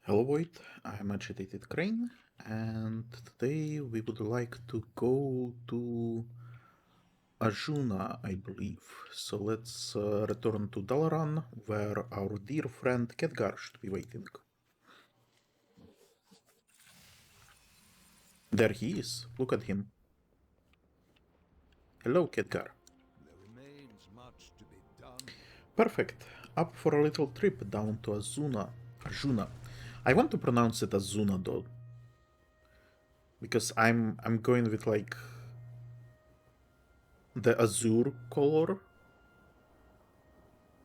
Hello Void, I'm Agitated Crane, and today we would like to go to Azsuna, I believe. So let's return to Dalaran, where our dear friend Khadgar should be waiting. There he is, look at him. Hello Khadgar. There remains much to be done. Perfect, up for a little trip down to Azsuna. Azsuna. I want to pronounce it Azsuna though, because I'm going with like the azure color,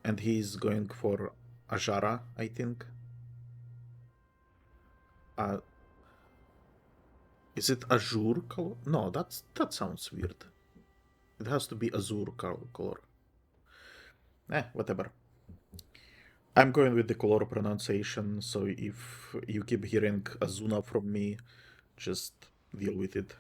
and he's going for Ajara, I think. Uh, is it azure color? No, that sounds weird. It has to be azure color. Whatever. I'm going with the color pronunciation, so if you keep hearing Azuna from me, just deal with it.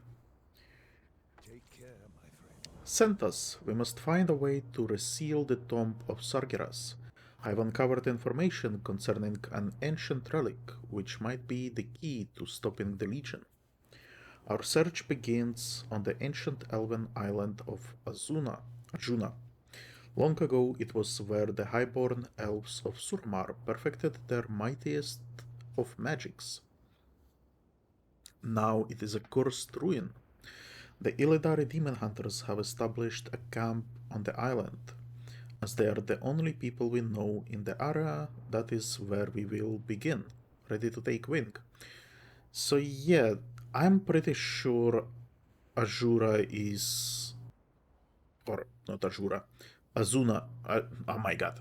Take care, my friend. Sent us. We must find a way to reseal the tomb of Sargeras. I've uncovered information concerning an ancient relic, which might be the key to stopping the Legion. Our search begins on the ancient elven island of Azuna. Long ago, it was where the highborn elves of Surmar perfected their mightiest of magics. Now it is a cursed ruin. The Illidari demon hunters have established a camp on the island. As they are the only people we know in the area, that is where we will begin, ready to take wing. So yeah, I'm pretty sure Azura is, or not Azura, Azuna. Oh my god,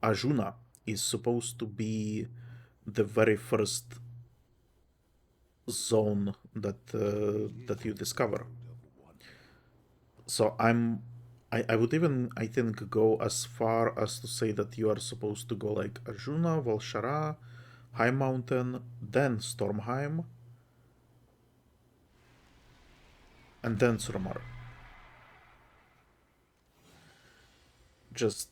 Azuna is supposed to be the very first zone that you discover. So I would even, I think, go as far as to say that you are supposed to go like Azuna, Valshara, High Mountain, then Stormheim, and then Surmar. Just,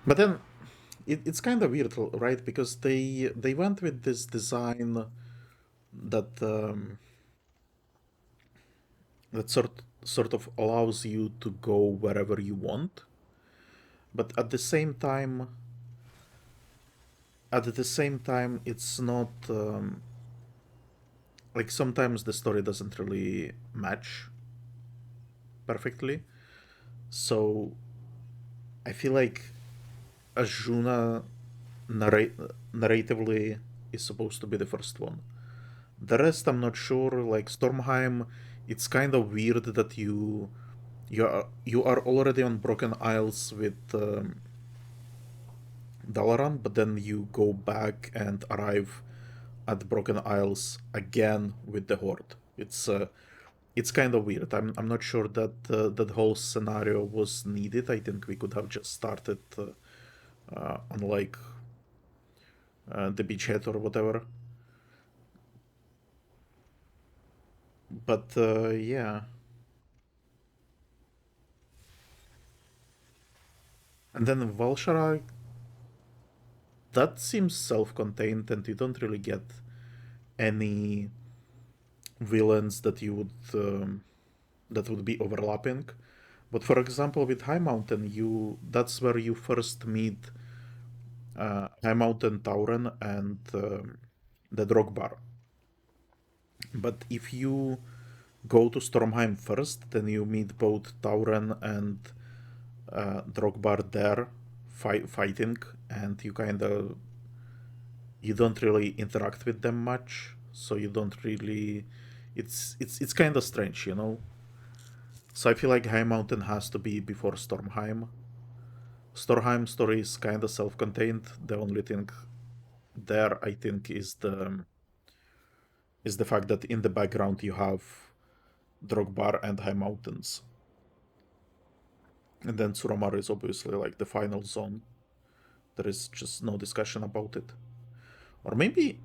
but then it's kind of weird, right? Because they went with this design that that sort of allows you to go wherever you want, but at the same time, it's not like sometimes the story doesn't really match perfectly. So I feel like Azuna narratively is supposed to be the first one. The rest, I'm not sure. Like Stormheim, it's kind of weird that you are already on Broken Isles with Dalaran, but then you go back and arrive at Broken Isles again with the Horde. It's kind of weird. I'm not sure that that whole scenario was needed. I think we could have just started on like the beachhead or whatever. But yeah. And then Valshara, that seems self-contained, and you don't really get any villains that would be overlapping. But for example, with High Mountain, that's where you first meet High Mountain Tauren and the Drogbar. But if you go to Stormheim first, then you meet both Tauren and Drogbar there fighting, and you don't really interact with them much, so you don't really. It's kind of strange, you know. So I feel like High Mountain has to be before Stormheim. Stormheim story is kind of self-contained. The only thing there, I think, is the fact that in the background you have Drogbar and High Mountains, and then Suramar is obviously like the final zone. There is just no discussion about it. Or maybe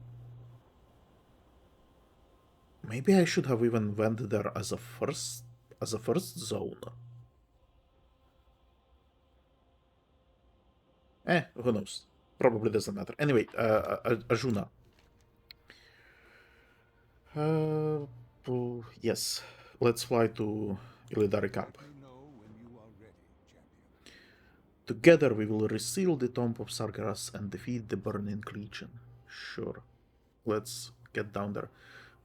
I should have even went there as a first zone. Who knows? Probably doesn't matter. Anyway, Azsuna. Yes. Let's fly to Illidari camp. Let me know when you are ready, champion. Together we will reseal the tomb of Sargeras and defeat the Burning Legion. Sure. Let's get down there.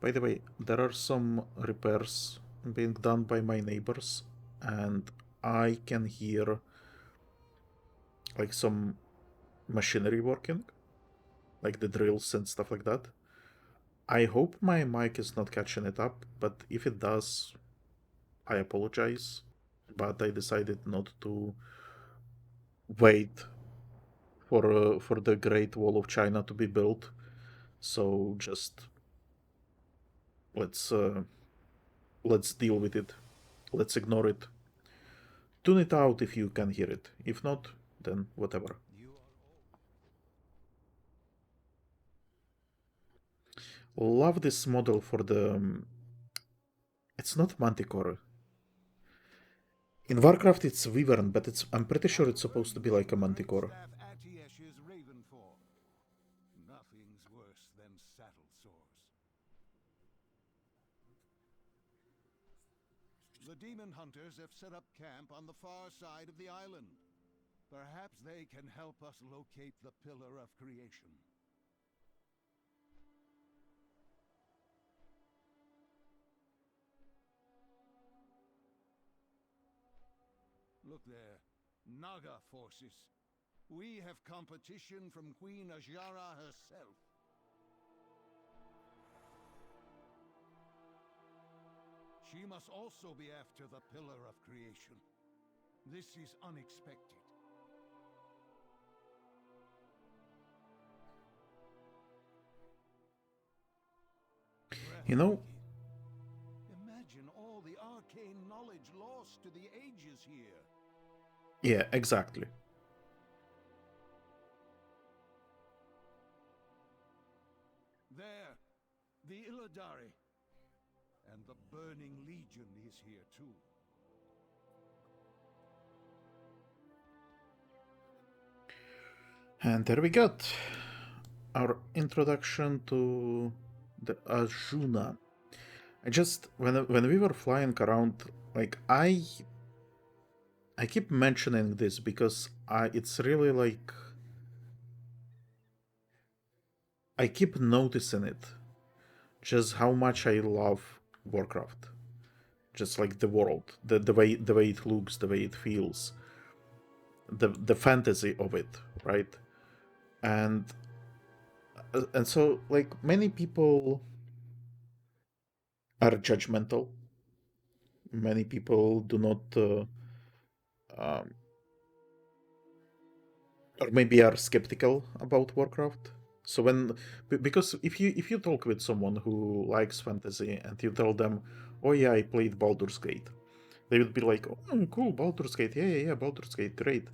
By the way, there are some repairs being done by my neighbors, and I can hear like some machinery working, like the drills and stuff like that. I hope my mic is not catching it up, but if it does, I apologize. But I decided not to wait for the Great Wall of China to be built. So just let's uh, let's deal with it. Let's ignore it. Tune it out if you can hear it. If not, then whatever. You are Love this model for the. It's not Manticore. In Warcraft, it's Wyvern, but I'm pretty sure it's supposed to be like a Manticore. Nothing's worse than saddle sores. The demon hunters have set up camp on the far side of the island. Perhaps they can help us locate the Pillar of Creation. Look there, Naga forces. We have competition from Queen Azura herself. She must also be after the Pillar of Creation. This is unexpected. You know, Imagine all the arcane knowledge lost to the ages here. yeah, exactly. There, the Illidari. And the Burning Legion is here too. And there we got our introduction to the Azsuna. I just when we were flying around, like I keep mentioning this because it's really like I keep noticing it, just how much I love Warcraft, just like the world, the way it looks, the way it feels, the fantasy of it, right? And so like many people are judgmental. Many people do not, um, or maybe are skeptical about Warcraft. So because if you talk with someone who likes fantasy and you tell them, "Oh yeah, I played Baldur's Gate," they would be like, "Oh, cool, Baldur's Gate, yeah, Baldur's Gate, great."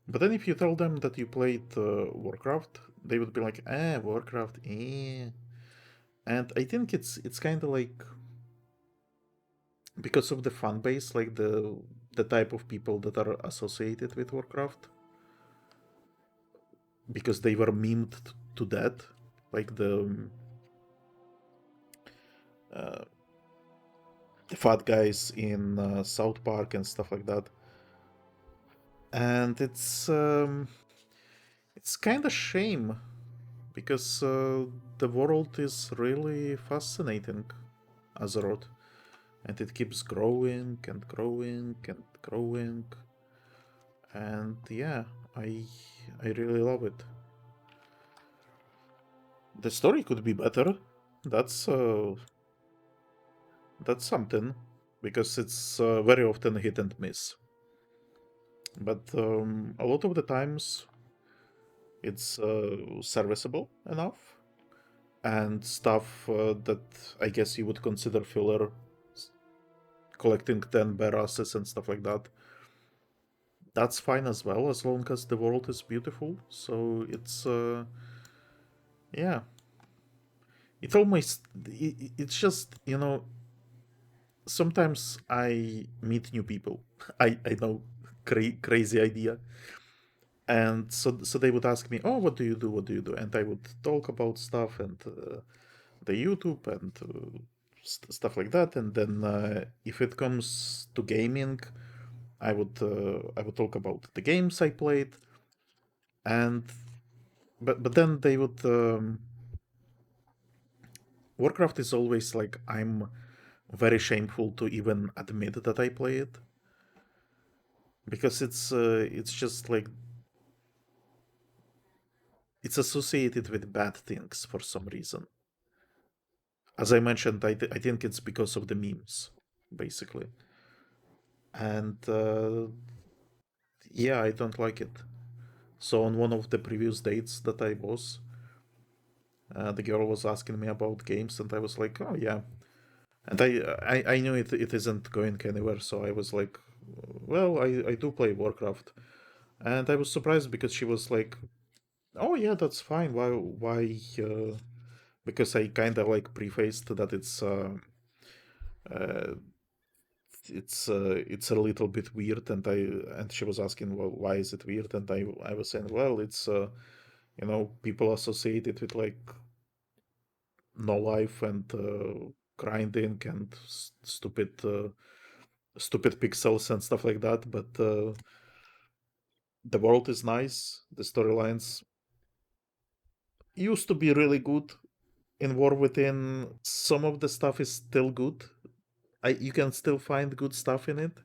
But then if you tell them that you played Warcraft, they would be like, Warcraft, eh." And I think it's kind of like because of the fan base, like the type of people that are associated with Warcraft, because they were memed to death, like uh, the fat guys in South Park and stuff like that. And it's kind of shame because the world is really fascinating, Azeroth, and it keeps growing and growing and growing, and yeah, I really love it. The story could be better. That's uh, that's something, because it's very often hit and miss. But a lot of the times it's serviceable enough, and stuff that I guess you would consider filler, collecting 10 barasses and stuff like that. That's fine as well, as long as the world is beautiful. So yeah, it almost it's just, sometimes I meet new people. I know, crazy idea, And so they would ask me, oh, what do you do, what do you do? And I would talk about stuff and the YouTube and stuff like that. And then if it comes to gaming, I would talk about the games I played. And but then they would Warcraft is always like, I'm very shameful to even admit that I play it, because it's just like, it's associated with bad things for some reason. As I mentioned, I think it's because of the memes, basically. And yeah, I don't like it. So on one of the previous dates that I was, the girl was asking me about games, and I was like, oh yeah. And I knew it isn't going anywhere, so I was like, well, I do play Warcraft. And I was surprised because she was like, oh yeah, that's fine. Why? Because I kind of like prefaced that uh, it's a little bit weird, and she was asking, well, why is it weird? And I was saying, well, it's people associate it with like no life and grinding and stupid pixels and stuff like that. But the world is nice. The storylines used to be really good. In War Within, some of the stuff is still good. You can still find good stuff in it.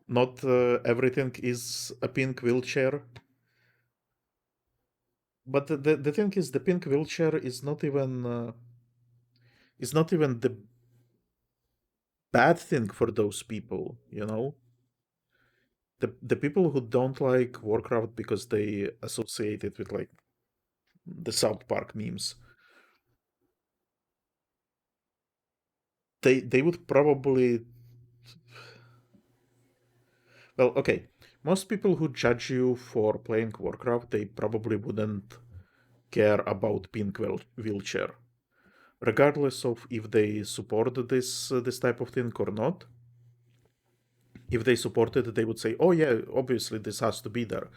Not everything is a pink wheelchair. But the thing is, the pink wheelchair is not even the bad thing for those people. The people who don't like Warcraft because they associate it with like the South Park memes, they would probably, well, okay, most people who judge you for playing Warcraft, they probably wouldn't care about pink wheelchair, regardless of if they support this type of thing or not. If they support it, they would say, "Oh yeah, obviously this has to be there."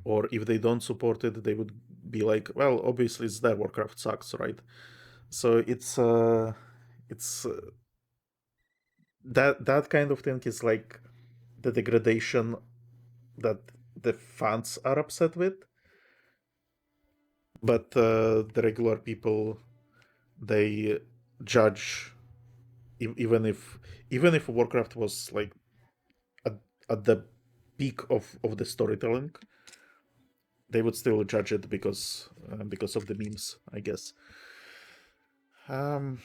Or if they don't support it, they would be like, "Well, obviously it's there. Warcraft sucks, right?" So it's that kind of thing is like the degradation that the fans are upset with, but the regular people, they judge, even if Warcraft was like at, at the peak of the storytelling, they would still judge it because of the memes, I guess. Um,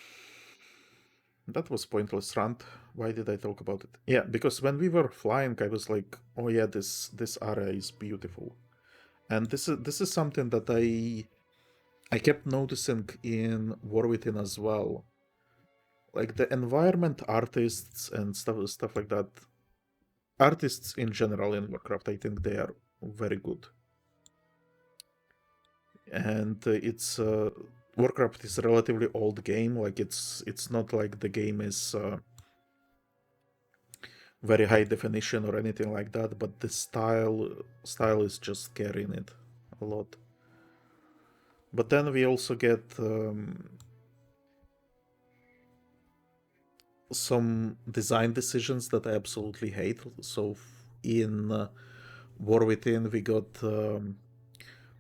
that was pointless rant. Why did I talk about it? Yeah, because when we were flying, I was like, oh yeah, this area is beautiful, and this is something that I kept noticing in War Within as well. Like the environment artists and stuff like that. Artists in general in Warcraft, I think they are very good. And it's Warcraft is a relatively old game. Like it's not like the game is very high definition or anything like that, but the style is just carrying it a lot. But then we also get some design decisions that I absolutely hate. So in War Within, we got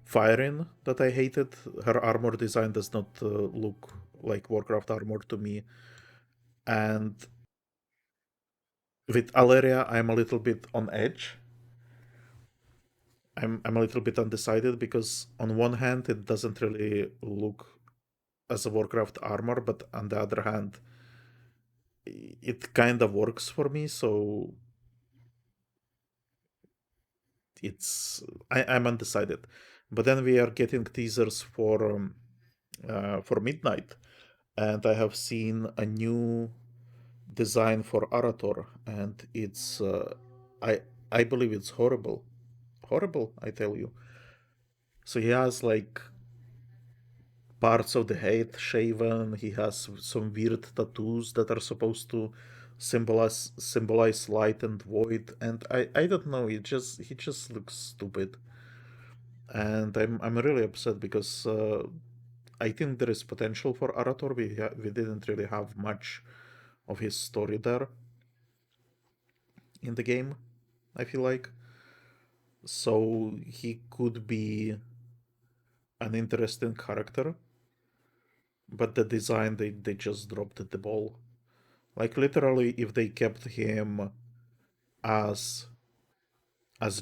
Firin that I hated. Her armor design does not look like Warcraft armor to me. And with Alleria, I'm a little bit on edge. I'm a little bit undecided because on one hand it doesn't really look as a Warcraft armor, but on the other hand, it kind of works for me. So I'm undecided. But then we are getting teasers for Midnight, and I have seen a new design for Arator, and I I believe it's horrible. I tell you. So he has like parts of the head shaven. He has some weird tattoos that are supposed to symbolize light and void, and I don't know, he just looks stupid. And I'm really upset because I think there is potential for Arator. We didn't really have much of his story there in the game, I feel like. So he could be an interesting character, but the design, they just dropped the ball. Like literally, if they kept him as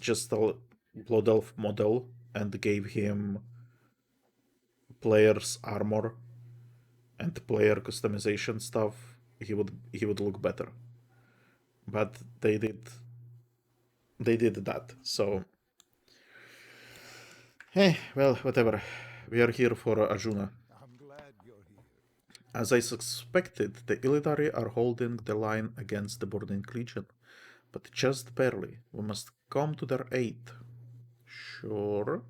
just a Blood Elf model and gave him player's armor and player customization stuff, he would look better. But they did that. So hey, well, whatever. We are here for Azsuna. I'm glad you're here. As I suspected, the Illidari are holding the line against the Burning Legion, but just barely. We must come to their aid. Sure.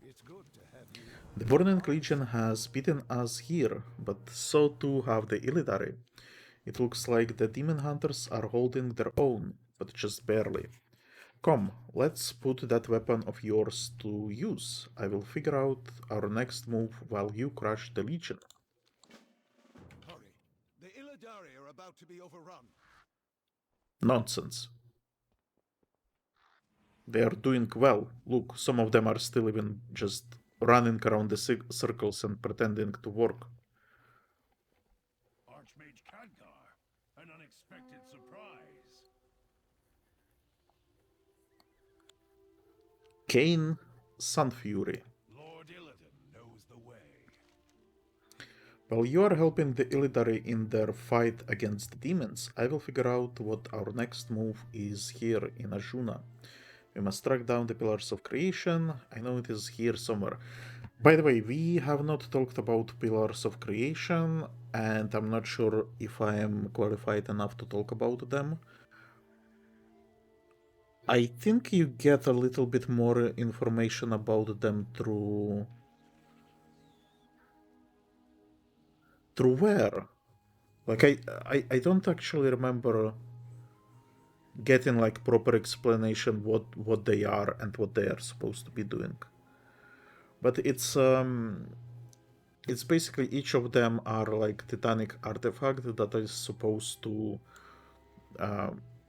It's good to have you. The Burning Legion has beaten us here, but so too have the Illidari. It looks like the Demon Hunters are holding their own, but just barely. Come, let's put that weapon of yours to use. I will figure out our next move while you crush the Legion. Hurry. The Illidari are about to be overrun. Nonsense. They are doing well. Look, some of them are still even just running around the circles and pretending to work. Archmage Khadgar, an unexpected surprise. Kayn Sunfury. Lord Illidan knows the way. While you are helping the Illidari in their fight against the demons, I will figure out what our next move is here in Azsuna. We must track down the Pillars of Creation. I know it is here somewhere. By the way, we have not talked about Pillars of Creation, and I'm not sure if I am qualified enough to talk about them. I think you get a little bit more information about them through where? Like I don't actually remember getting like proper explanation what they are and what they are supposed to be doing. But it's basically each of them are like titanic artifact that is supposed to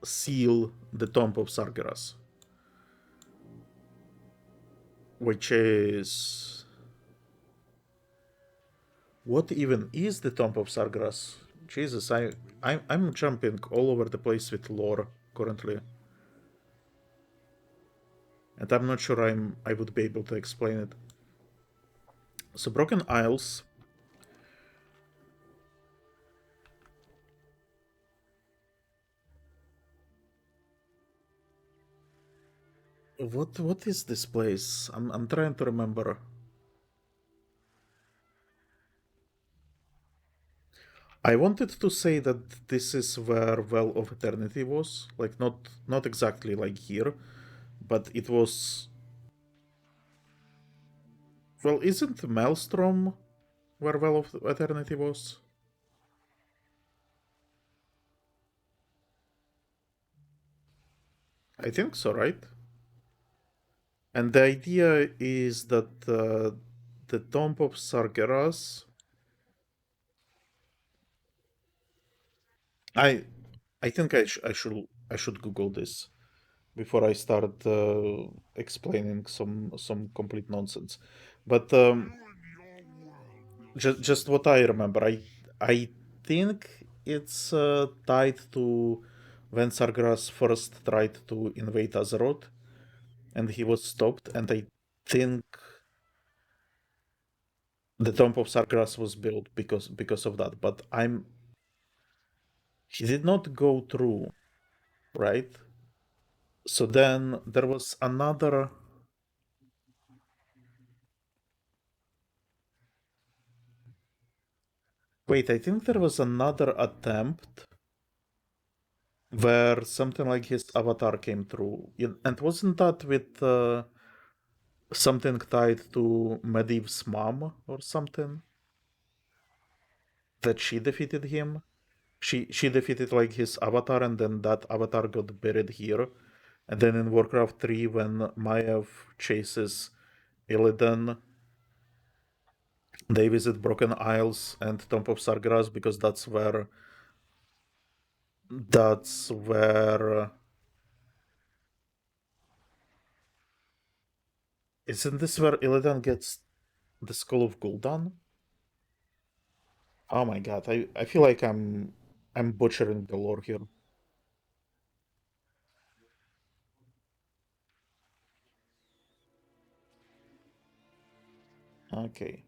seal the Tomb of Sargeras, which is what even is the Tomb of Sargeras? Jesus, I'm jumping all over the place with lore currently, and I'm not sure I would be able to explain it. So Broken Isles. What is this place? I'm trying to remember. I wanted to say that this is where Well of Eternity was, like not exactly like here, but it was. Well, isn't Maelstrom where Well of Eternity was? I think so, right? And the idea is that the Tomb of Sargeras. I think I should Google this before I start explaining some complete nonsense. But just what I remember, I think it's tied to when Sargeras first tried to invade Azeroth, and he was stopped. And I think the Tomb of Sargeras was built because of that. But he did not go through, right? So then there was another. Wait, I think there was another attempt where something like his avatar came through. And wasn't that with something tied to Medivh's mom or something? That she defeated him? she defeated like his avatar, and then that avatar got buried here. And then in Warcraft 3, when Maiev chases Illidan, they visit Broken Isles and Tomb of Sargeras because that's where isn't this where Illidan gets the Skull of Gul'dan? Oh my god, I feel like I'm butchering the lore here. Okay.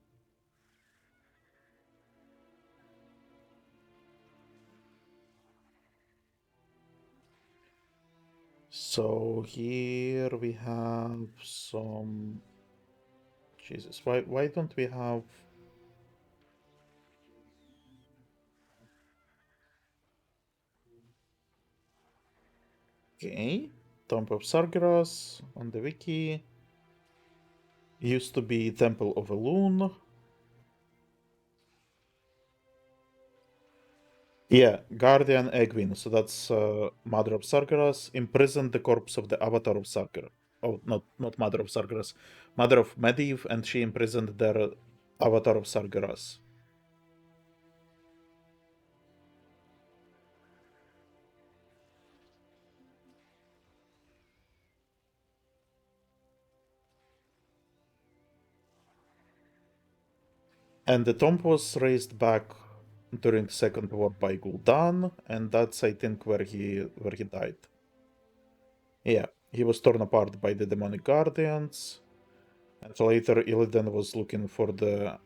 So here we have some Jesus, why don't we have okay. Tomb of Sargeras on the wiki. Used to be Temple of Elune. Yeah, Guardian Egwin, so that's Mother of Sargeras, imprisoned the corpse of the Avatar of Sargeras. Oh, not Mother of Sargeras, Mother of Medivh, and she imprisoned their Avatar of Sargeras. And the tomb was raised back during the Second War by Gul'dan, and that's I think where he died. Yeah, he was torn apart by the demonic guardians, and later Illidan was looking for the.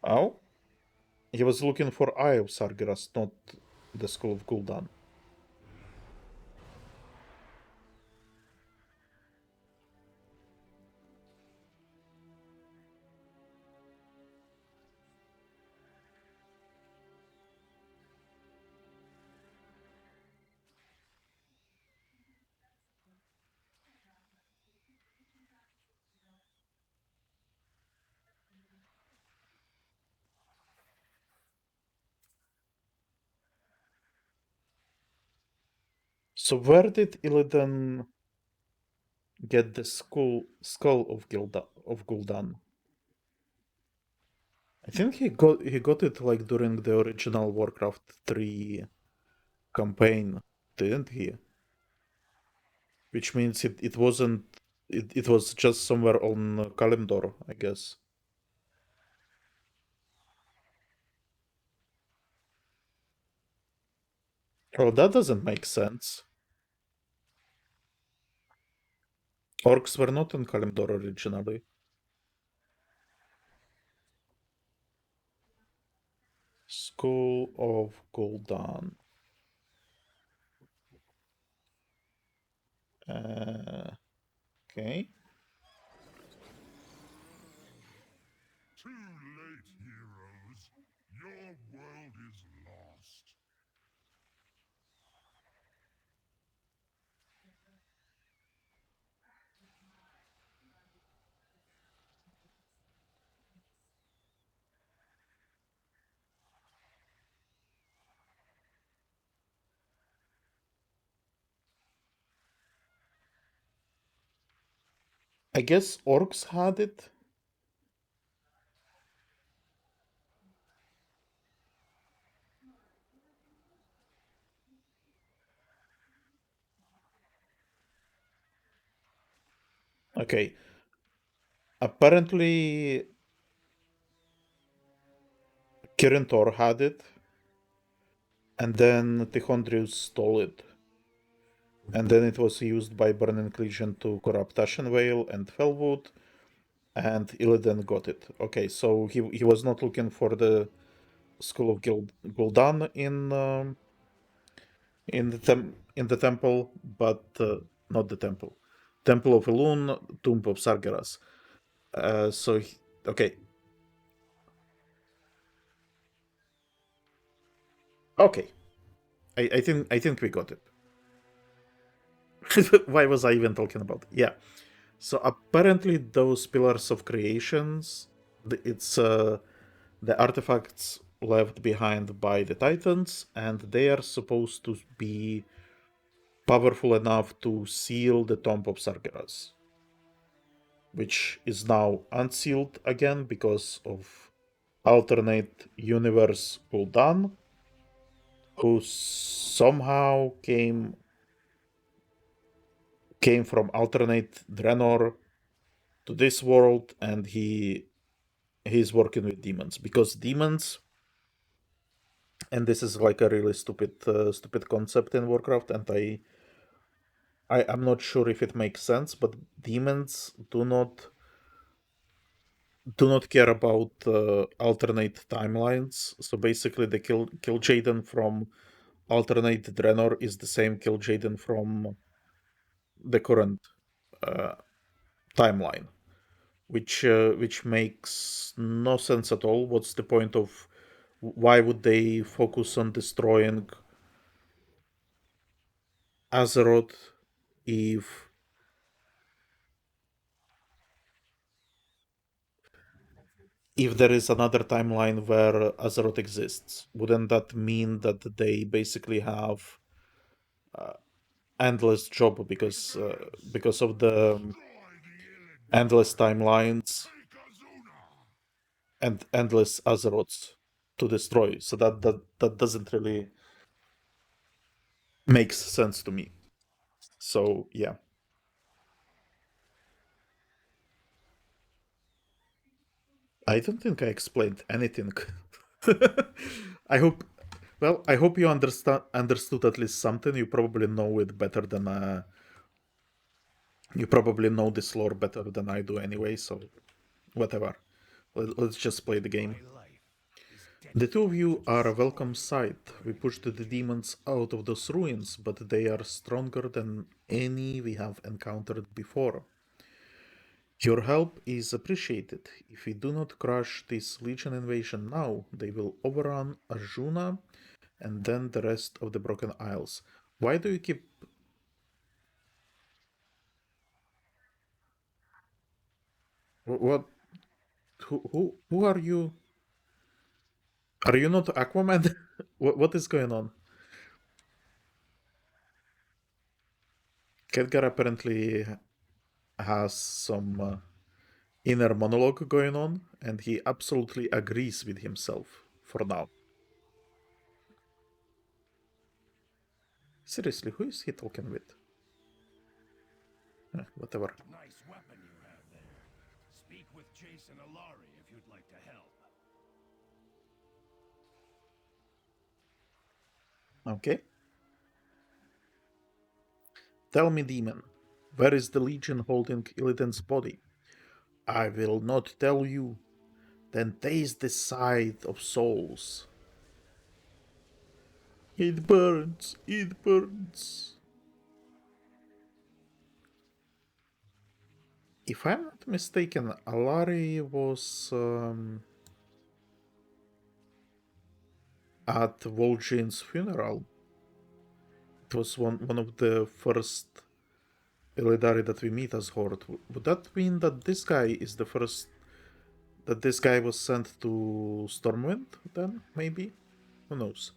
Oh, he was looking for Eye of Sargeras, not the Skull of Gul'dan. So where did Illidan get the skull of Gul'dan? I think he got it like during the original Warcraft 3 campaign, didn't he? Which means it wasn't it was just somewhere on Kalimdor, I guess. Oh, that doesn't make sense. Orcs were not in Kalimdor originally. School of Gul'dan. Okay. Too late, heroes. Your world is lost. I guess orcs had it. Okay. Apparently, Kirintor had it, and then Tichondrius stole it. And then it was used by Burning Legion to corrupt Ashenvale and Felwood, and Illidan got it. Okay, so he was not looking for the Skull of Gul'dan in the temple, but not the temple. Temple of Elune, Tomb of Sargeras. Okay. Okay. I think we got it. Why was I even talking about? Yeah. So apparently those pillars of creations, it's the artifacts left behind by the Titans, and they are supposed to be powerful enough to seal the Tomb of Sargeras, which is now unsealed again because of alternate universe Gul'dan, who somehow came from alternate Draenor to this world, and he's working with demons because demons, and this is like a really stupid concept in Warcraft, and I'm not sure if it makes sense, but demons do not care about alternate timelines. So basically, the kill Jaden from alternate Draenor is the same kill Jaden from the current uh, timeline, which makes no sense at all. What's the point of why would they focus on destroying Azeroth if there is another timeline where Azeroth exists? Wouldn't that mean that they basically have endless job because of the endless timelines and endless Azeroths to destroy? So that doesn't really makes sense to me. So yeah, I don't think I explained anything. I hope. Well, I hope you understood at least something. You probably know it better than you probably know this lore better than I do anyway. So whatever. Let's just play the game. The two of you are a welcome sight. We pushed the demons out of those ruins, but they are stronger than any we have encountered before. Your help is appreciated. If we do not crush this Legion invasion now, they will overrun Azsuna and then the rest of the Broken Isles. Why do you keep... What? Who are you? Are you not Aquaman? What is going on? Khadgar apparently has some inner monologue going on, and he absolutely agrees with himself for now. Seriously, who is he talking with? Whatever. Nice weapon you have there. Speak with Jason Allari if you'd like to help. Okay. Tell me, demon, where is the Legion holding Illidan's body? I will not tell you. Then taste the sight of souls. It burns, it burns. If I'm not mistaken, Allari was at Vol'jin's funeral. It was one of the first Illidari that we meet as Horde. Would that mean that this guy is the first... that this guy was sent to Stormwind, then, maybe? Who knows?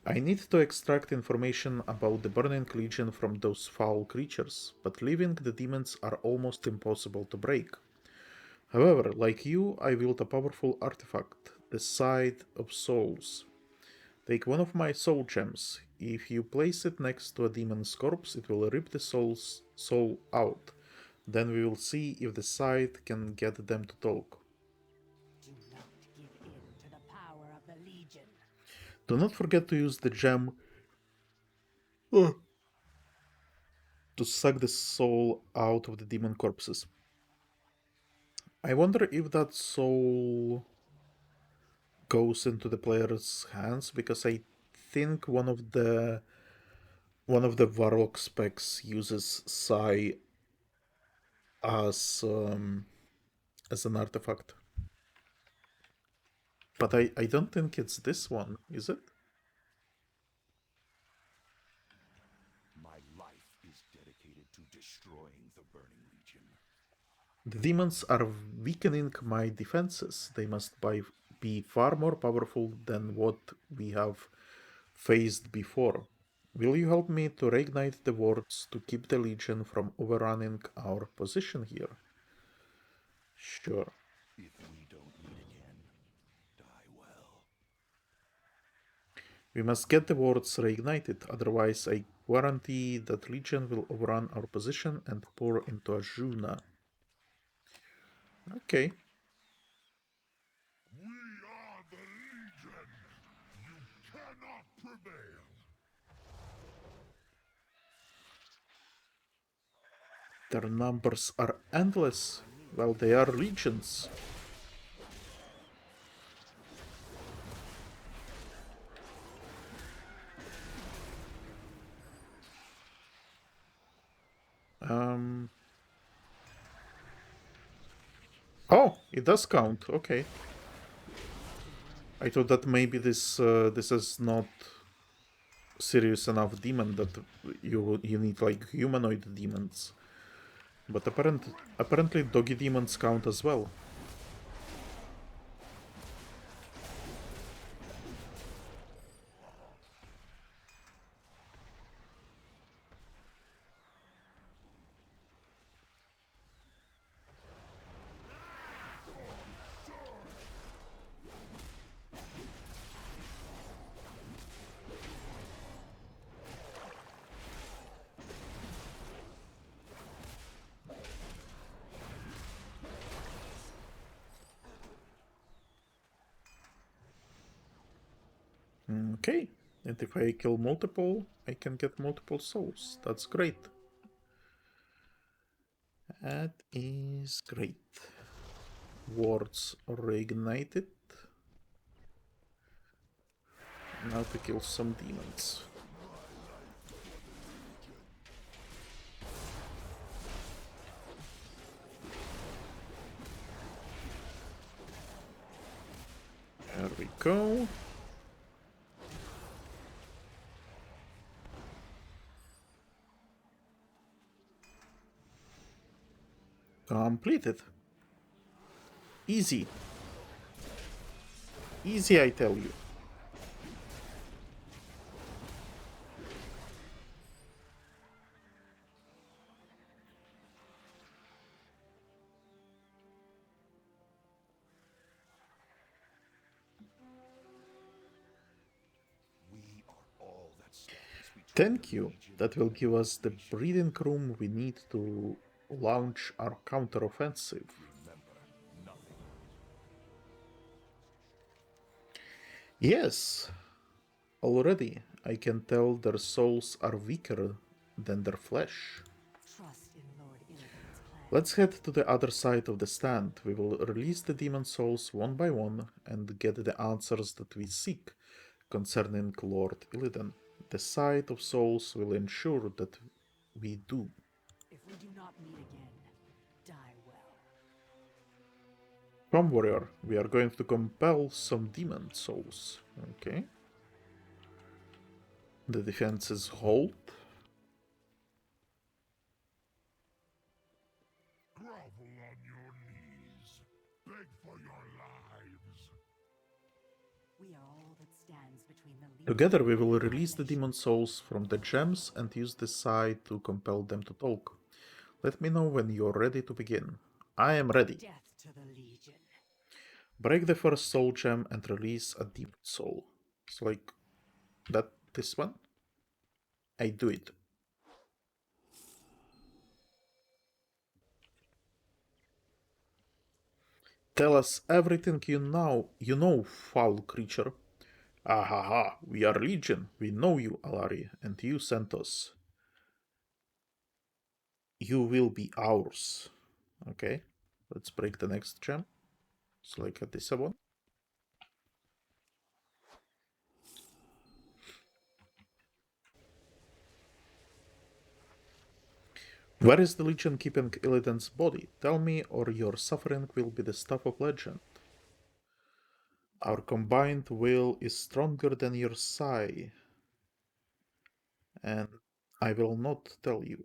I need to extract information about the Burning Legion from those foul creatures, but leaving the demons are almost impossible to break. However, like you, I wield a powerful artifact, the Sight of Souls. Take one of my soul gems. If you place it next to a demon's corpse, it will rip the soul out. Then we will see if the sight can get them to talk. Do not give in to the power of the Legion. Do not forget to use the gem to suck the soul out of the demon corpses. I wonder if that soul goes into the player's hands, because I think one of the Warlock specs uses Psi as an artifact. But I don't think it's this one, is it? My life is dedicated to destroying the Burning Legion. The demons are weakening my defenses. They must be far more powerful than what we have faced before. Will you help me to reignite the wards to keep the Legion from overrunning our position here? Sure. If we don't meet again, die well. We must get the wards reignited, otherwise I guarantee that Legion will overrun our position and pour into Azsuna. Okay. We are the Legion! You cannot prevail! Their numbers are endless. Well, they are legions. Oh, it does count. Okay. I thought that maybe this is not serious enough demon that you need like humanoid demons. But apparently doggy demons count as well. Okay, and if I kill multiple, I can get multiple souls. That's great. That is great. Wards reignited. Now to kill some demons. There we go. Completed. Easy. Easy, I tell you. We are all that stands between Thank the you. Legion That will and give us the salvation. breathing room we need to launch our counteroffensive. Remember nothing. Yes, already I can tell their souls are weaker than their flesh. Trust in Lord Illidan's plan. Let's head to the other side of the stand. We will release the demon souls one by one and get the answers that we seek concerning Lord Illidan. The side of souls will ensure that we do. If we do not meet again, die well. Come, warrior, we are going to compel some demon souls. Okay. The defenses hold. Grovel on your knees. Beg for your lives. We are all that stands between the Legion Together we will and release the salvation. demon souls from the gems and use this side to compel them to talk. Let me know when you're ready to begin. I am ready. Death to the Legion. Break the first soul gem and release a demon soul. It's like that this one. I do it. Tell us everything you know, foul creature. Ah ha ha, we are Legion. We know you, Allari, and you sent us. You will be ours. Okay, let's break the next gem. It's like this one. Where is the Legion keeping Illidan's body? Tell me, or your suffering will be the stuff of legend. Our combined will is stronger than your sigh, and I will not tell you.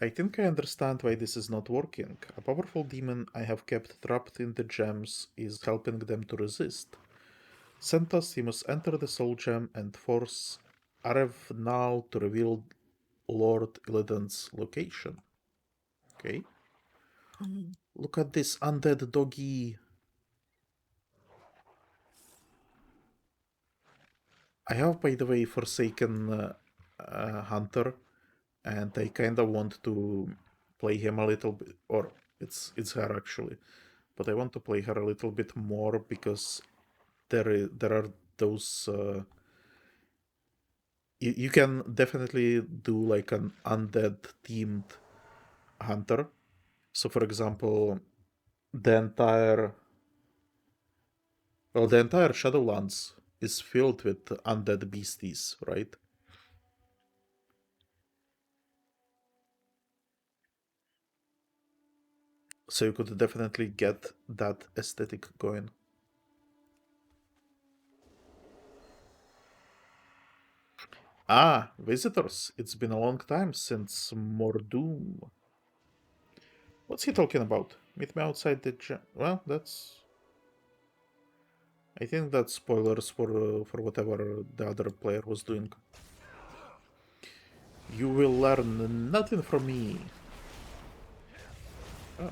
I think I understand why this is not working. A powerful demon I have kept trapped in the gems is helping them to resist. Sentas, you must enter the soul gem and force Arevnal to reveal Lord Illidan's location. Okay. Look at this undead doggy. I have, by the way, Forsaken Hunter, and I kind of want to play him a little bit, or it's her actually, but I want to play her a little bit more because there are those. You can definitely do like an undead themed hunter. So, for example, the entire the entire Shadowlands is filled with undead beasties, right? So you could definitely get that aesthetic going. Ah, visitors. It's been a long time since Mordoom. What's he talking about? Meet me outside the gym. Well, that's... I think that's spoilers for whatever the other player was doing. You will learn nothing from me. Oh.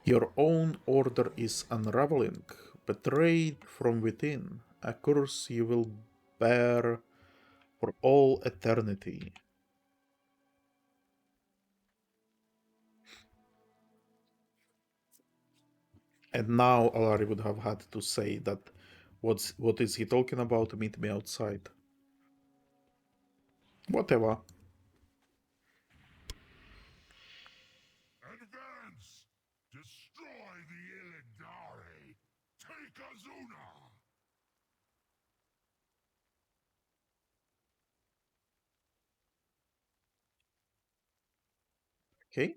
Your own order is unraveling, betrayed from within, a curse you will bear for all eternity. And now Allari would have had to say that what is he talking about? Meet me outside. Whatever. Advance! Destroy the Illidari! Take Azsuna! Okay,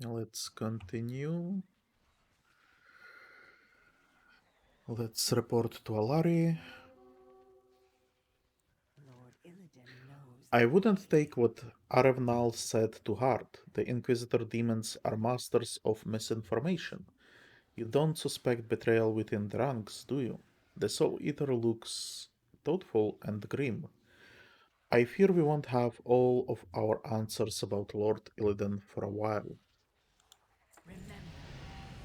now let's continue. Let's report to Allari. Lord Illidan knows I wouldn't take what Arevnal said to heart. The Inquisitor demons are masters of misinformation. You don't suspect betrayal within the ranks, do you? The Souleater looks thoughtful and grim. I fear we won't have all of our answers about Lord Illidan for a while. Remember,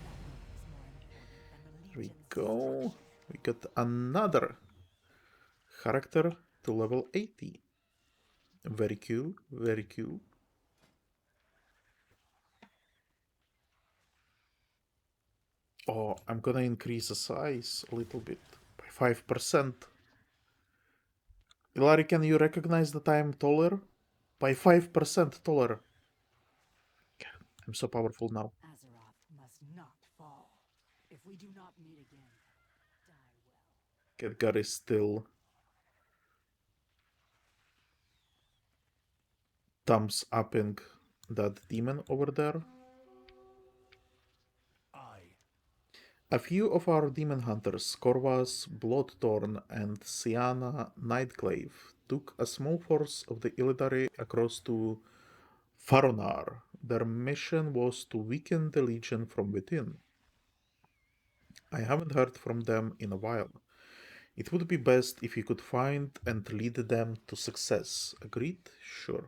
nothing is more important than the Here we Legion's go. destruction. We got another character to level 80. Very cool, very cool. Oh, I'm gonna increase the size a little bit by 5%. Illari, can you recognize that I am taller? By 5% taller. I'm so powerful now. Azeroth must not fall. If we do not meet again, die well. Khadgar is still thumbs upping that demon over there. A few of our demon hunters, Kor'vas Bloodthorn and Siana Nightglaive, took a small force of the Illidari across to Faronar. Their mission was to weaken the Legion from within. I haven't heard from them in a while. It would be best if you could find and lead them to success. Agreed? Sure.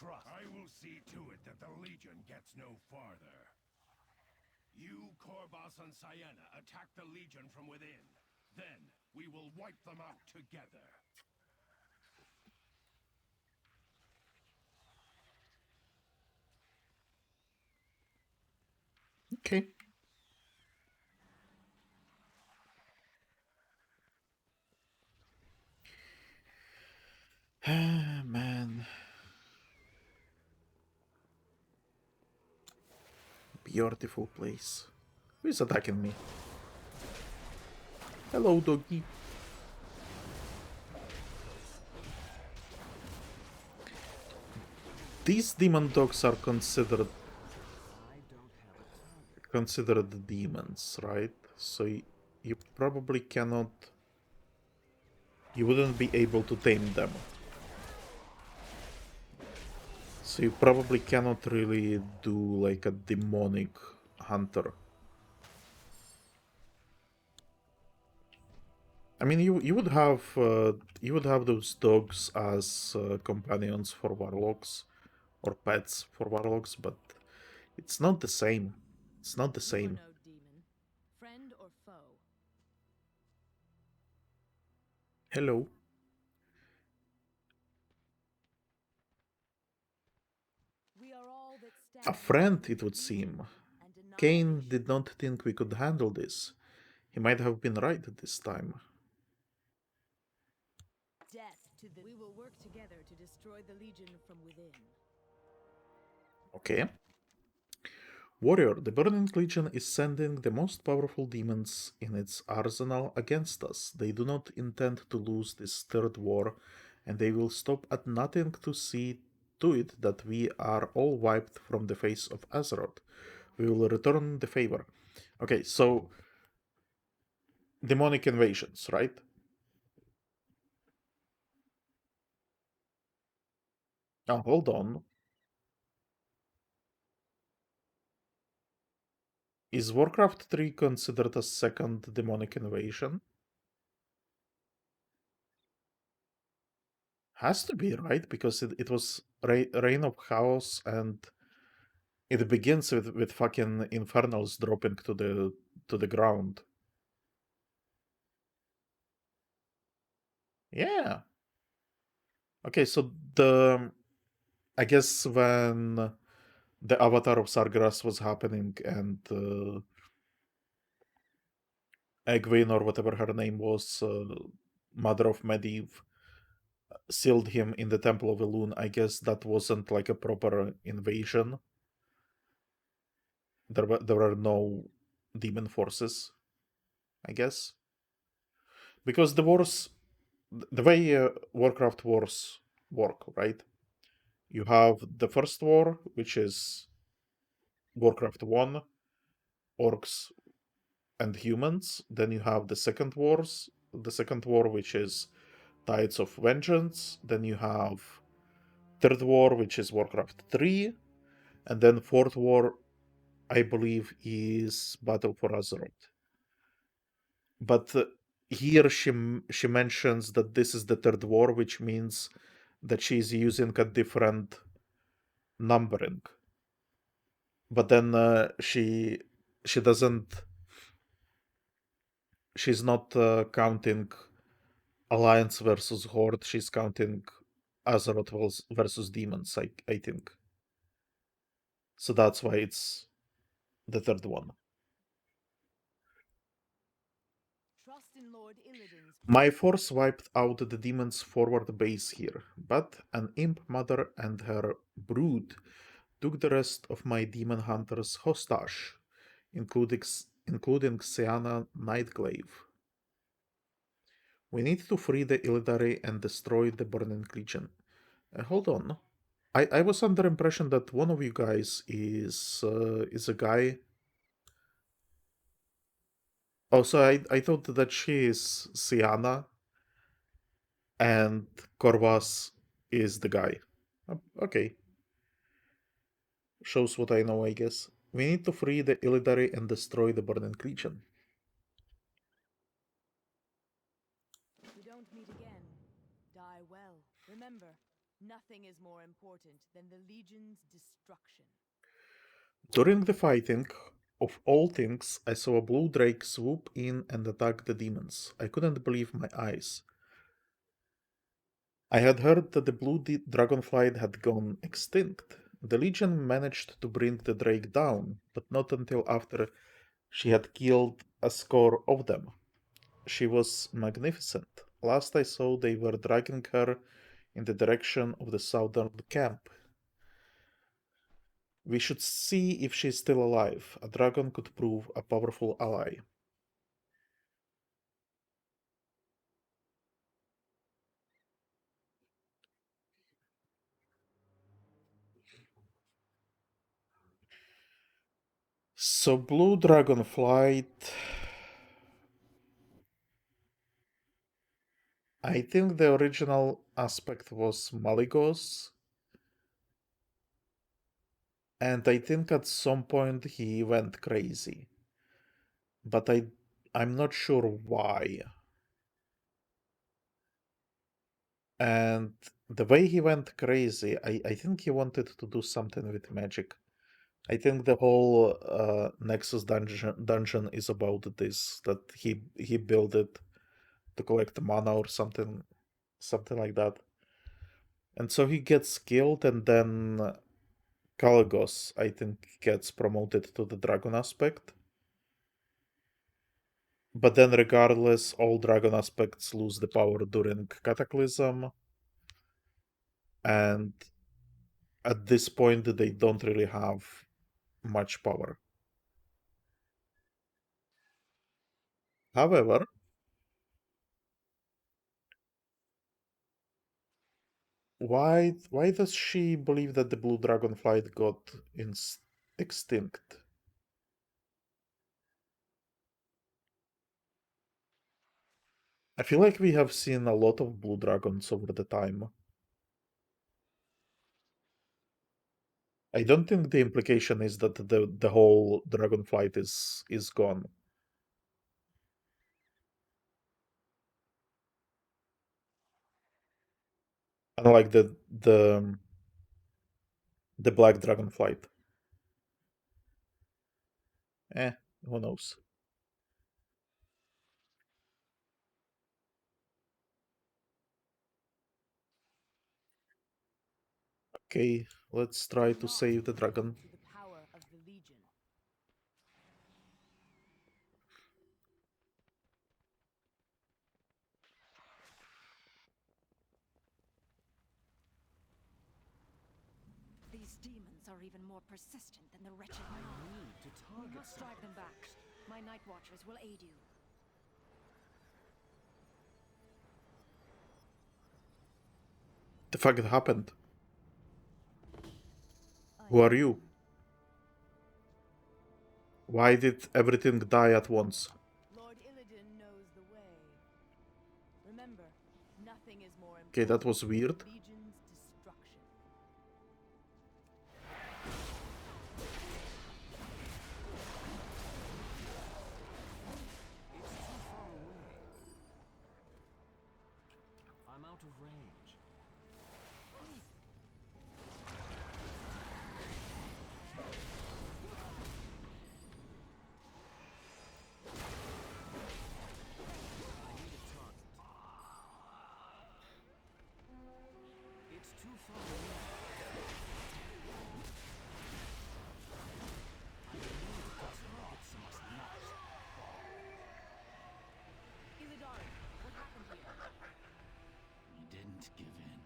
I will see to it that the Legion gets no farther. You, Kor'vas and Sienna, attack the Legion from within. Then, we will wipe them out together. Okay. Man. Beautiful place. Who is attacking me? Hello, doggy. these demon dogs are considered demons, right? So you probably cannot. You wouldn't be able to tame them. So you probably cannot really do like a demonic hunter. I mean, you would have those dogs as companions for warlocks or pets for warlocks, but it's not the same. It's not the You are same. no demon. Friend or foe? Hello. We are all that A stands friend, between it would the Legion seem. and Kayn annihilation. did not think we could handle this. He might have been right this time. Death to the... We will work together to destroy the Legion from within. Okay. Warrior, the Burning Legion is sending the most powerful demons in its arsenal against us. They do not intend to lose this third war, and they will stop at nothing to see to it that we are all wiped from the face of Azeroth. We will return the favor. Okay, so demonic invasions, right? Now hold on. Is Warcraft 3 considered a second demonic invasion? Has to be, right? Because it was Reign of Chaos, and it begins with fucking infernals dropping to the ground. Yeah. Okay, so I guess when the Avatar of Sargeras was happening and Egwene or whatever her name was, Mother of Medivh, sealed him in the Temple of Elune, I guess that wasn't like a proper invasion. There were no demon forces, I guess, because the way Warcraft wars work, right? You have the first war, which is Warcraft 1, orcs and humans. Then you have the second war, which is Tides of Vengeance. Then you have third war, which is Warcraft 3. And then fourth war, I believe, is Battle for Azeroth. But here she mentions that this is the third war, which means that she's using a different numbering. But then she doesn't. She's not counting Alliance versus Horde. She's counting Azeroth versus demons. I think. So that's why it's the third one. Trust in Lord Illidan's... My force wiped out the demon's forward base here, but an imp mother and her brood took the rest of my demon hunters hostage, including Seana Nightglaive. We need to free the Illidari and destroy the Burning Legion. Hold on. I was under impression that one of you guys is a guy. Also, I thought that she is Siana and Kor'vas is the guy. Okay. Shows what I know, I guess. We need to free the Illidari and destroy the Burning Legion. If we don't meet again, die well. Remember, nothing is more important than the Legion's destruction. During the fighting, of all things, I saw a blue drake swoop in and attack the demons. I couldn't believe my eyes. I had heard that the blue dragonfly had gone extinct. The Legion managed to bring the drake down, but not until after she had killed a score of them. She was magnificent. Last I saw, they were dragging her in the direction of the southern camp. We should see if she's still alive. A dragon could prove a powerful ally. So Blue Dragon Flight. I think the original aspect was Maligos. And I think at some point he went crazy. But I'm not sure why. And the way he went crazy, I think he wanted to do something with magic. I think the whole Nexus dungeon is about this, that he built it to collect mana or something like that. And so he gets killed, and then Kalagos, I think, gets promoted to the dragon aspect. But then regardless, all dragon aspects lose the power during Cataclysm. And at this point, they don't really have much power. However, why does she believe that the blue dragonflight got extinct? I feel like we have seen a lot of blue dragons over the time. I don't think the implication is that the whole dragonflight is gone. Unlike the black dragonflight. Who knows? Okay, let's try to save the dragon. To the power of the Legion. These demons are even more persistent than the wretched mob. We must drive them back. My Night Watchers will aid you. The fuck happened? Who are you? Why did everything die at once? Lord Illidan knows the way. Remember, nothing is more important. Okay, that was weird. Than Legion's destruction. It's too far away. I'm out of range. I need a target. It's too far away. I need to target something else. Illidari, what happened here? We didn't give in.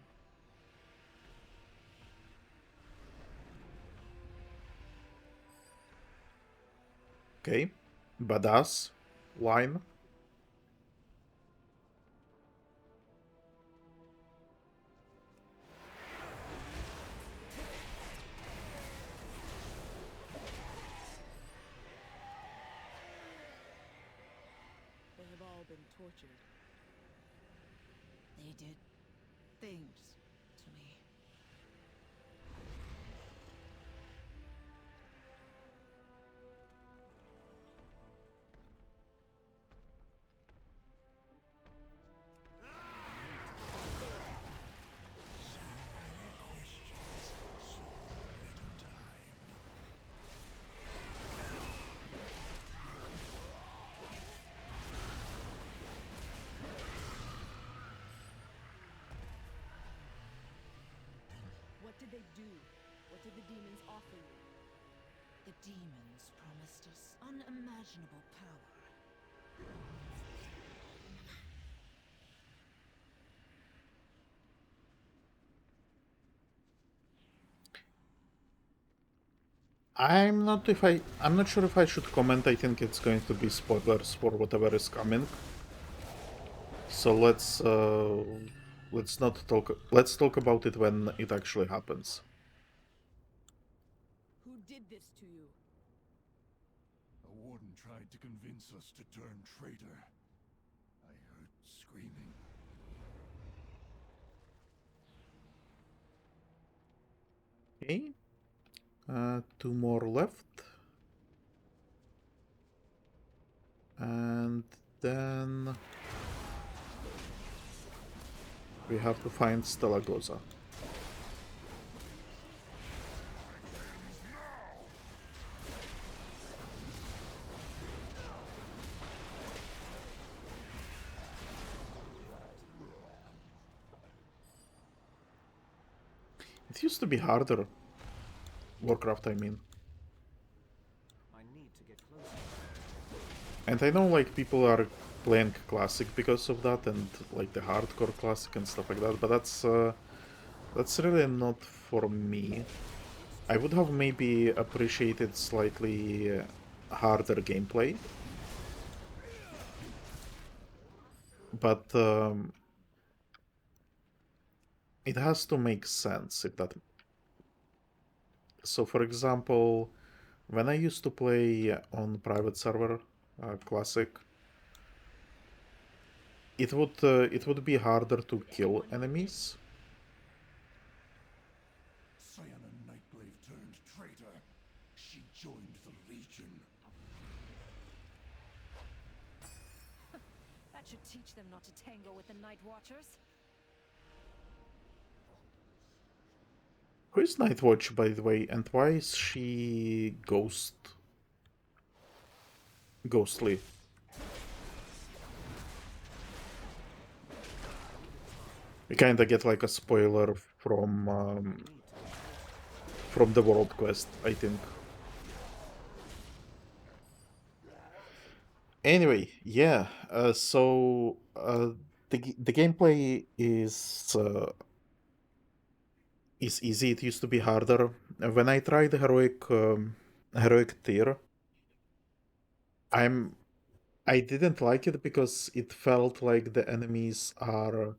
Okay, badass line. They have all been tortured. They did things to me. What did they do? What did the demons offer you? The demons promised us unimaginable power. I'm not sure if I should comment. I think it's going to be spoilers for whatever is coming. So let's not talk. Let's talk about it when it actually happens. Who did this to you? warden tried to convince us to turn traitor. I heard screaming. Okay. 2 more left. And then we have to find Stellagosa. It used to be harder. Warcraft, I mean. I need to get closer. And I know, like, people are playing Classic because of that, and, like, the hardcore Classic and stuff like that, but that's really not for me. I would have maybe appreciated slightly harder gameplay. But it has to make sense if that... So, for example, when I used to play on private server, Classic, it would be harder to kill enemies. Sienna Nightblade turned traitor. She joined the Legion. That should teach them not to tangle with the Night Watchers. Who is Nightwatch, by the way, and why is she ghostly? We kinda get like a spoiler from the world quest, I think. Anyway, yeah. So the gameplay is easy. It used to be harder. When I tried heroic tier, I didn't like it because it felt like the enemies are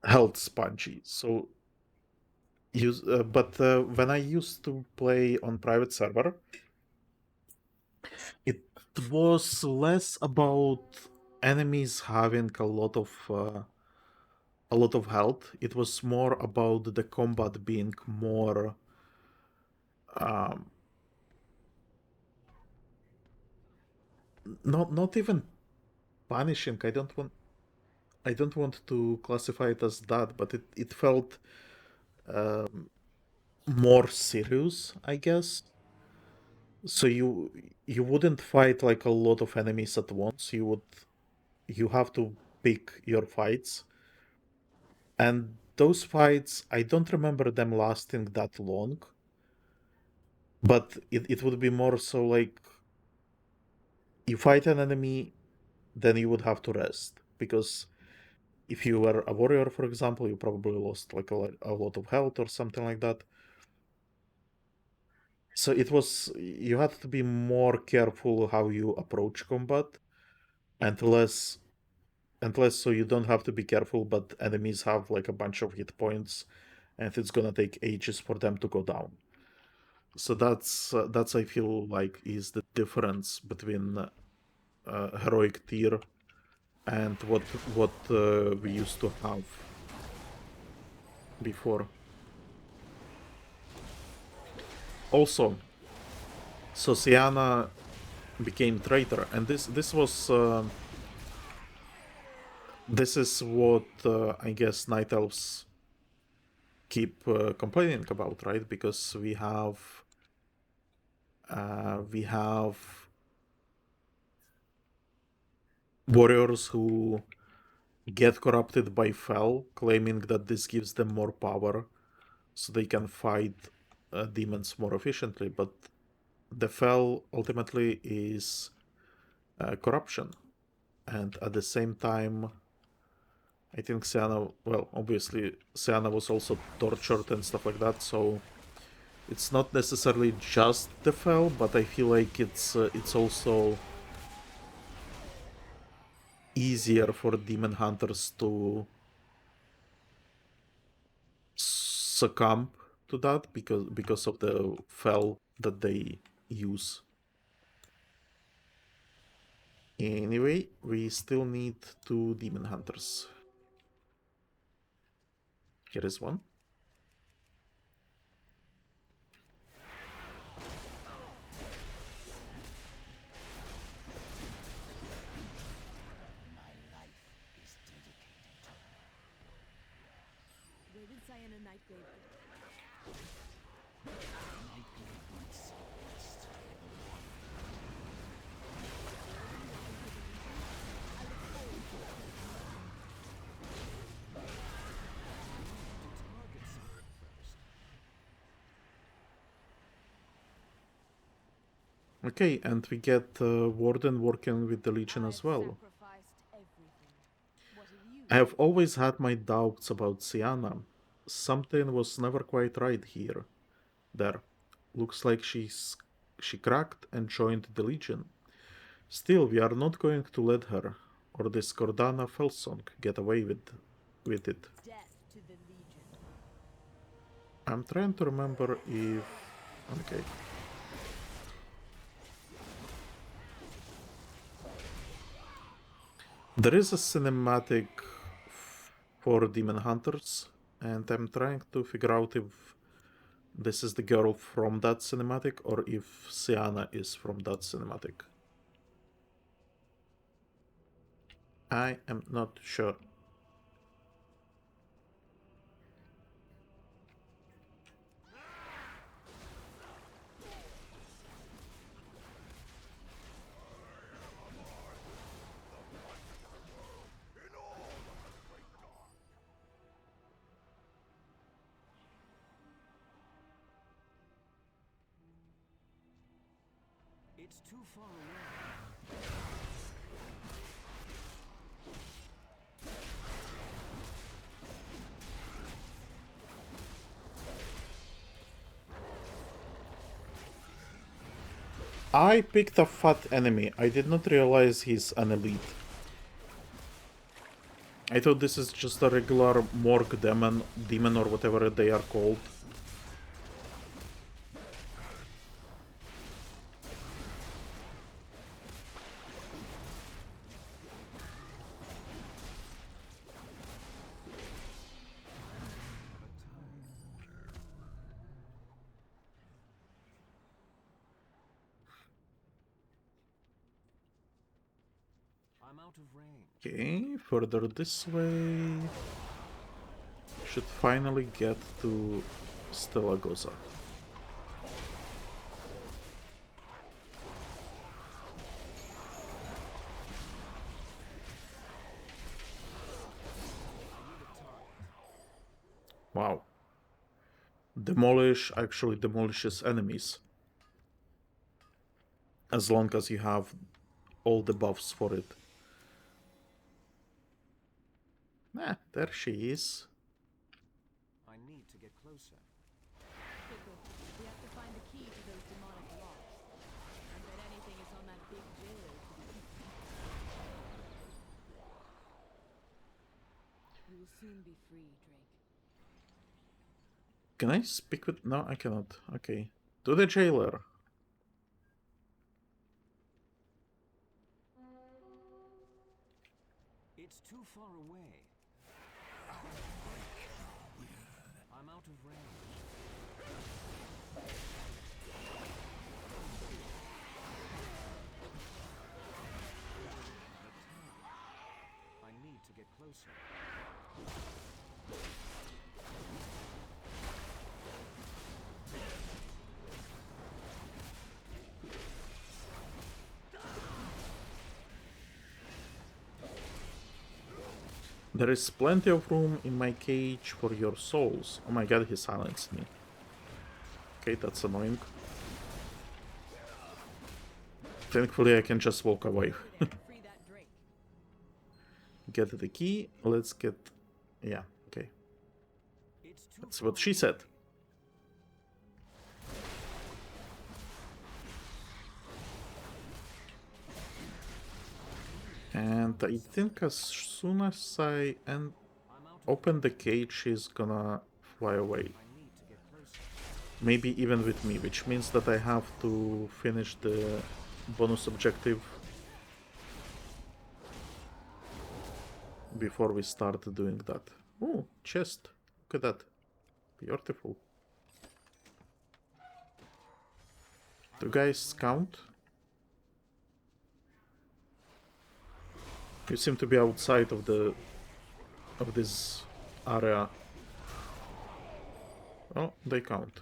health spongy. So but when I used to play on private server, it was less about enemies having a lot of health. It was more about the combat being more not even punishing. I don't want to classify it as that, but it felt more serious, I guess. So you wouldn't fight like a lot of enemies at once. You have to pick your fights. And those fights, I don't remember them lasting that long. But it would be more so like you fight an enemy, then you would have to rest. Because if you were a warrior, for example, you probably lost like a lot of health or something like that. So you had to be more careful how you approach combat, and less so you don't have to be careful, but enemies have like a bunch of hit points, and it's gonna take ages for them to go down. So that's I feel like is the difference between heroic tier and what we used to have before. Also, so Sienna became traitor, and this was this is what I guess Night Elves keep complaining about, right? Because we have warriors who get corrupted by Fel, claiming that this gives them more power, so they can fight demons more efficiently. But the Fel ultimately is corruption, and at the same time, I think Sienna, well, obviously Sienna was also tortured and stuff like that, so it's not necessarily just the Fel, but I feel like it's also easier for demon hunters to succumb to that because of the fel that they use. Anyway, we still need 2 demon hunters. Here is one. Where did Sienna Nightblade go? Okay, and we get Warden working with the Legion as well. Sacrificed everything. What have you? I have always had my doubts about Sienna. Something was never quite right here. There. Looks like she cracked and joined the Legion. Still, we are not going to let her, or this Cordana Felsong, get away with it. Death to the Legion. I'm trying to remember if... Okay. There is a cinematic for Demon Hunters, and I'm trying to figure out if this is the girl from that cinematic or if Sienna is from that cinematic. I am not sure. It's too far away. I picked a fat enemy. I did not realize he's an elite. I thought this is just a regular morgue demon or whatever they are called. I'm out of range. Okay, further this way. Should finally get to Stellagosa. Wow. Demolish actually demolishes enemies. As long as you have all the buffs for it. Ah, there she is. I need to get closer. Pickle, we have to find the key to those demonic locks. I bet anything is on that big jailer to be eaten. You will soon be free, Drake. Can I speak with... No, I cannot. Okay. To the jailer. It's too far away. I'm out of range. I need to get closer. There is plenty of room in my cage for your souls. Oh my god, he silenced me. Okay, that's annoying. Thankfully, I can just walk away. Free that Drake. Get the key. Let's get... Yeah, okay. It's too That's far what she away. said. And I think as soon as I I'm out of open the cage, she's gonna fly away. I need to get closer. Maybe even with me, which means that I have to finish the bonus objective before we start doing that. Oh, chest. Look at that. Beautiful. Do guys count? You seem to be outside of this area. Oh, they count.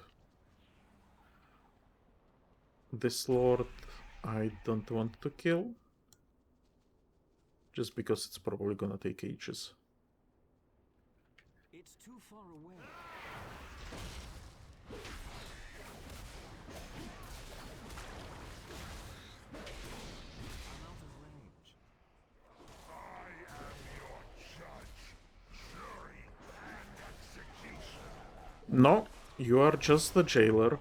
This lord I don't want to kill. Just because it's probably gonna take ages. It's too far away. I'm out of range. I am your judge, jury, and executioner. No, you are just the jailer.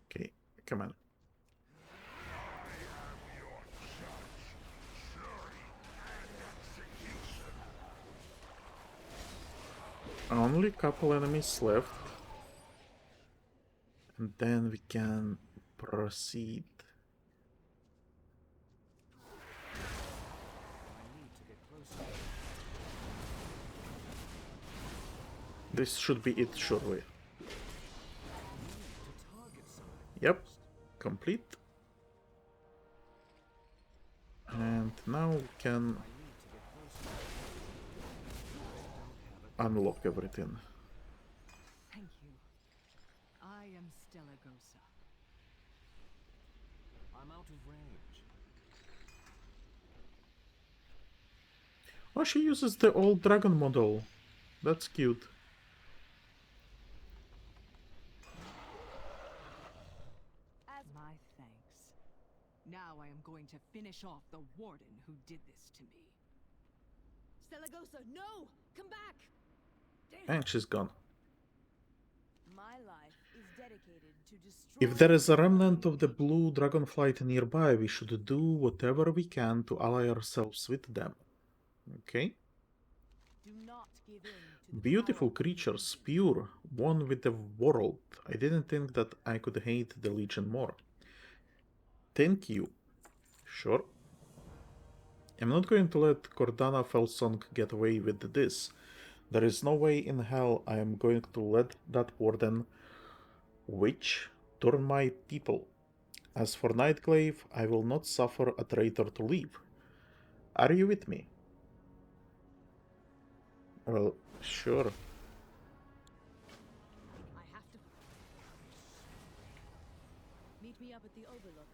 Okay, come on. Only couple enemies left. And then we can proceed. This should be it, surely. Yep, complete. And now we can unlock everything. Thank you. I am Stellagosa. I'm out of range. Oh, she uses the old dragon model. That's cute. As my thanks. Now I am going to finish off the warden who did this to me. Stellagosa, no! Come back! And she's gone. My life is dedicated to destroy. If there is a remnant of the blue dragonflight nearby, we should do whatever we can to ally ourselves with them. Okay? Do not give in to the Beautiful power. creatures, pure, one with the world. I didn't think that I could hate the Legion more. Thank you. Sure. I'm not going to let Cordana Felsong get away with this. There is no way in hell I am going to let that warden witch turn my people. As for Nightglaive, I will not suffer a traitor to leave. Are you with me? Well, sure. I have to. Meet me up at the Overlook.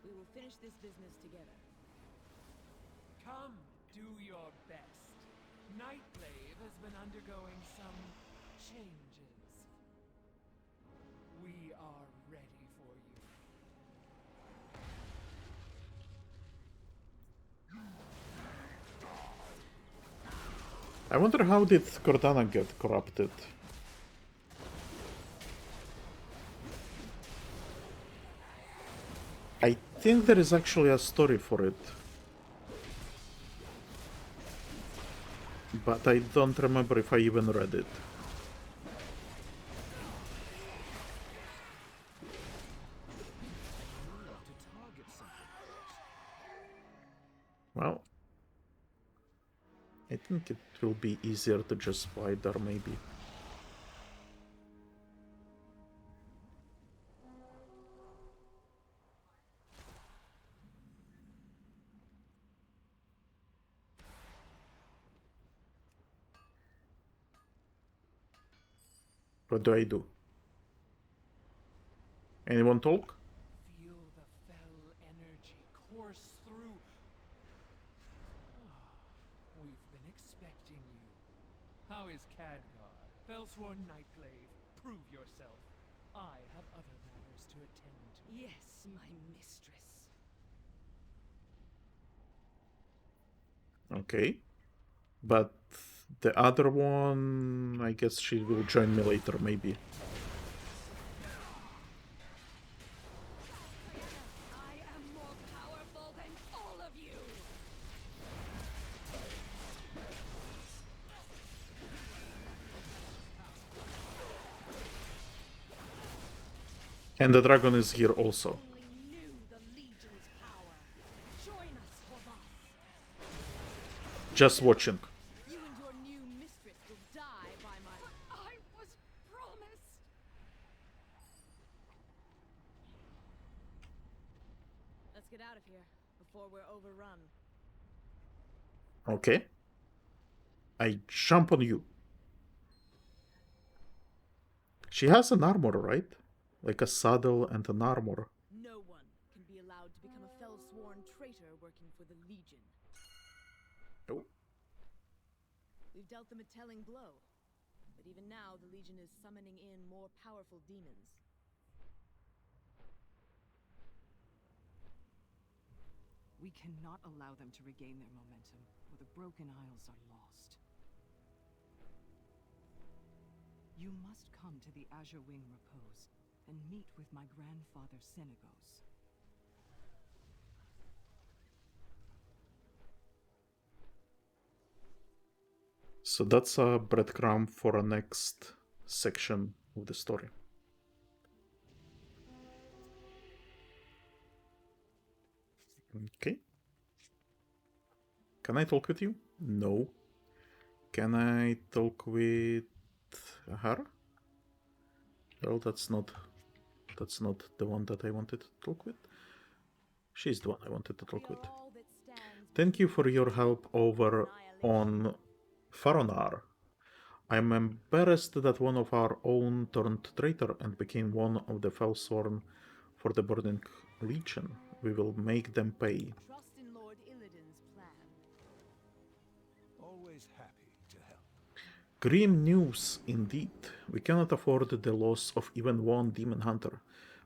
We will finish this business together. Come, do your best. Nightglaive has been undergoing some changes. We are ready for you. I wonder how did Cordana get corrupted? I think there is actually a story for it. But I don't remember if I even read it. Well, I think it will be easier to just fight there, maybe. What do I do? Anyone talk? Feel the fell energy course through. We've been expecting you. How is Khadgar? Felsworn Nightglaive, prove yourself. I have other matters to attend to. Yes, my mistress. Okay. But the other one, I guess she will join me later, maybe. I am more powerful than And the dragon is here also. Only knew the Legion's power. Join us, Kor'vas. Just watching. You and your new mistress will die by my... I was promised. Let's get out of here before we're overrun. Okay. I jump on you. She has an armor, right? Like a saddle and an armor. No one can be allowed to become a fell-sworn traitor working for the Legion. Oh. We've dealt them a telling blow. But even now, the Legion is summoning in more powerful demons. We cannot allow them to regain their momentum, or the Broken Isles are lost. You must come to the Azurewing repose and meet with my grandfather Senegos. So that's a breadcrumb for a next section of the story. Okay. Can I talk with you? No. Can I talk with her? Well, that's not the one that I wanted to talk with. She's the one I wanted to talk with. Thank you for your help over on Faronar. I'm embarrassed that one of our own turned traitor and became one of the Felsong for the Burning Legion. We will make them pay. Trust in Lord Illidan's plan. Always happy to help. Grim news indeed. We cannot afford the loss of even one demon hunter.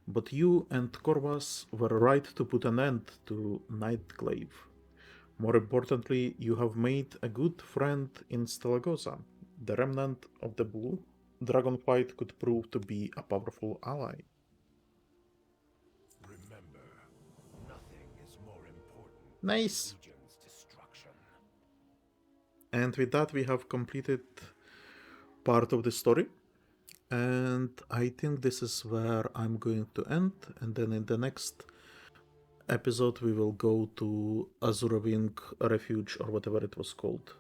But you and Kor'vas were right to put an end to Nightglaive. More importantly, you have made a good friend in Stellagosa. The remnant of the Blue Dragonflight could prove to be a powerful ally. Remember, nothing is more important Nice! than Legion's destruction. And with that, we have completed part of the story. And I think this is where I'm going to end. And then in the next episode, we will go to Azurewing Refuge, or whatever it was called.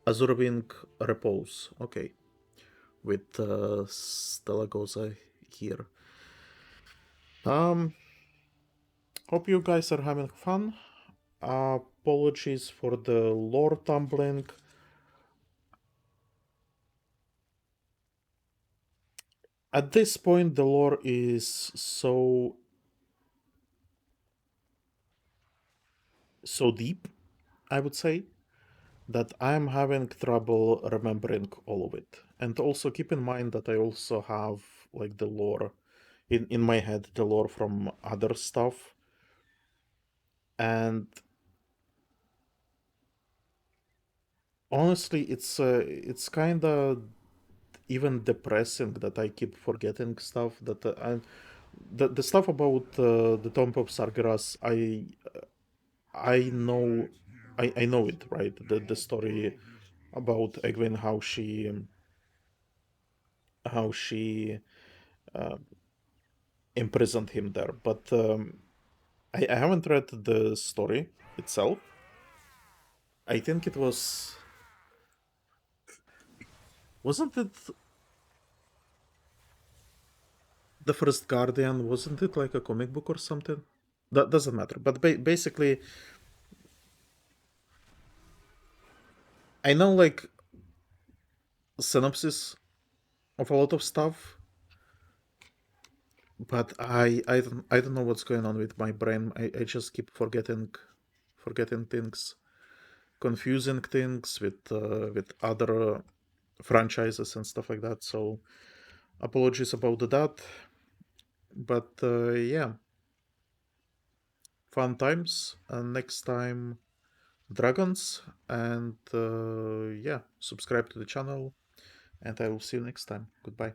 Azurewing Repose. Okay. With Stellagosa here. Hope you guys are having fun. Apologies for the lore tumbling. At this point, the lore is so deep, I would say, that I'm having trouble remembering all of it. And also keep in mind that I also have like the lore in my head, the lore from other stuff. And honestly, it's kind of even depressing that I keep forgetting stuff. That the stuff about the Tomb of Sargeras, I know it, right? The story about Egwene, how she imprisoned him there, but I haven't read the story itself. I think it wasn't it the First Guardian? Wasn't it like a comic book or something? That doesn't matter. But basically, I know like synopsis of a lot of stuff, but I don't know what's going on with my brain. I just keep forgetting things, confusing things with other franchises and stuff like that. So apologies about that. But yeah, fun times. And next time, dragons. And yeah, subscribe to the channel. And I will see you next time. Goodbye.